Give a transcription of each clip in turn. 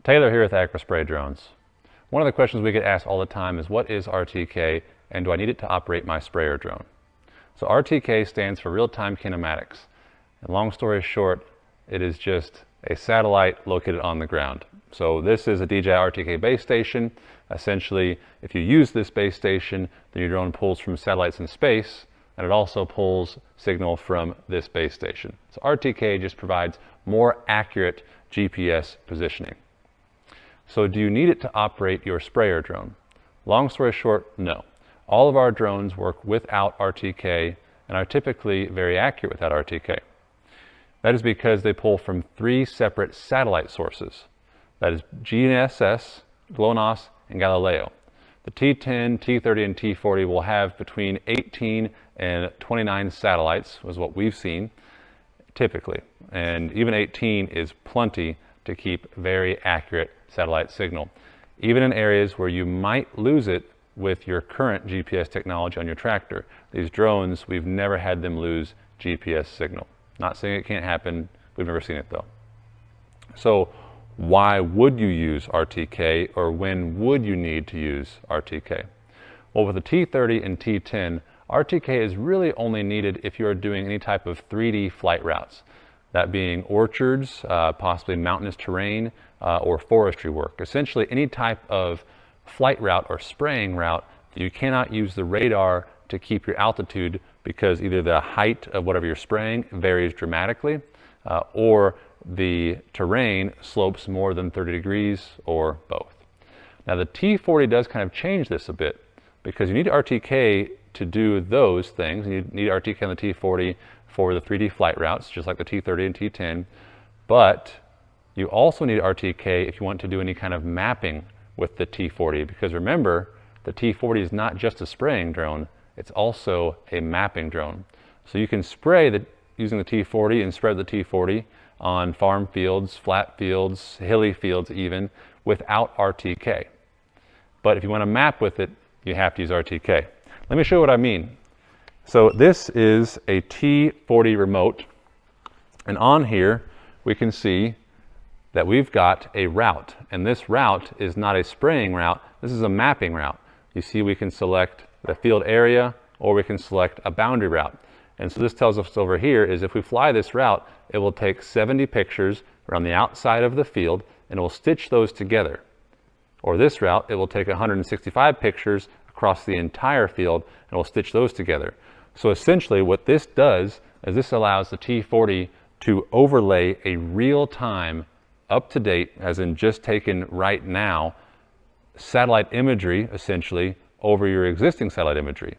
Taylor here with Agri Spray Drones. One of the questions we get asked all the time is, what is RTK and do I need it to operate my sprayer drone? So RTK stands for real-time kinematics. And long story short, it is just a satellite located on the ground. So this is a DJI RTK base station. Essentially, if you use this base station, then your drone pulls from satellites in space, and it also pulls signal from this base station. So RTK just provides more accurate GPS positioning. So do you need it to operate your sprayer drone? Long story short, no. All of our drones work without RTK and are typically very accurate without RTK. That is because they pull from 3 separate satellite sources. That is GNSS, GLONASS, and Galileo. The T10, T30, and T40 will have between 18 and 29 satellites, is what we've seen, typically. And even 18 is plenty to keep very accurate satellite signal, even in areas where you might lose it with your current GPS technology on your tractor. These drones, we've never had them lose GPS signal. Not saying it can't happen, we've never seen it though. So why would you use RTK, or when would you need to use RTK? Well, with the T30 and T10, RTK is really only needed if you are doing any type of 3D flight routes. That being orchards, possibly mountainous terrain, or forestry work. Essentially any type of flight route or spraying route that you cannot use the radar to keep your altitude because either the height of whatever you're spraying varies dramatically, or the terrain slopes more than 30 degrees, or both. Now the T40 does kind of change this a bit because you need RTK to do those things. You need RTK on the T40 for the 3D flight routes, just like the T30 and T10, but you also need RTK if you want to do any kind of mapping with the T40, because remember, the T40 is not just a spraying drone, it's also a mapping drone. So you can spray using the T40 and spread the T40 on farm fields, flat fields, hilly fields even, without RTK. But if you want to map with it, you have to use RTK. Let me show you what I mean. So this is a T40 remote, and on here we can see that we've got a route, and this route is not a spraying route, this is a mapping route. You see we can select the field area, or we can select a boundary route. And so this tells us over here is if we fly this route, it will take 70 pictures around the outside of the field, and it will stitch those together. Or this route, it will take 165 pictures across the entire field, and it will stitch those together. So essentially what this does is this allows the T40 to overlay a real-time, up-to-date, as in just taken right now, satellite imagery essentially over your existing satellite imagery.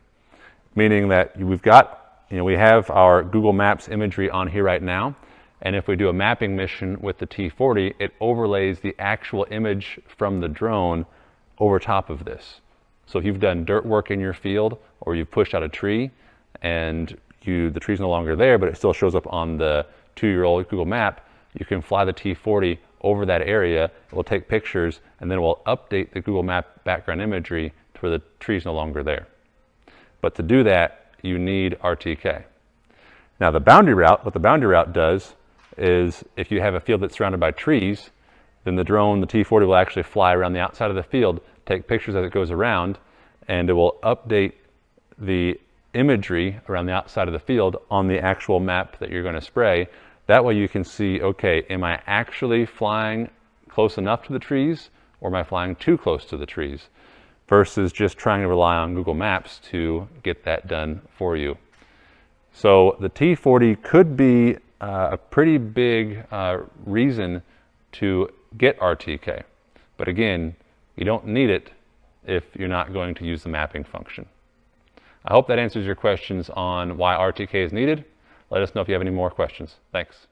Meaning that we've got, we have our Google Maps imagery on here right now, and if we do a mapping mission with the T40, it overlays the actual image from the drone over top of this. So if you've done dirt work in your field, or you've pushed out a tree, and the tree's no longer there, but it still shows up on the 2-year-old Google map, you can fly the T40 over that area, it will take pictures, and then it will update the Google Map background imagery to where the tree's no longer there. But to do that, you need RTK. Now the boundary route, what the boundary route does is if you have a field that's surrounded by trees, then the drone, the T40, will actually fly around the outside of the field, take pictures as it goes around, and it will update the imagery around the outside of the field on the actual map that you're going to spray. That way you can see, okay, am I actually flying close enough to the trees, or am I flying too close to the trees? Versus just trying to rely on Google Maps to get that done for you. So the T40 could be a pretty big reason to get RTK. But again, you don't need it if you're not going to use the mapping function. I hope that answers your questions on why RTK is needed. Let us know if you have any more questions. Thanks.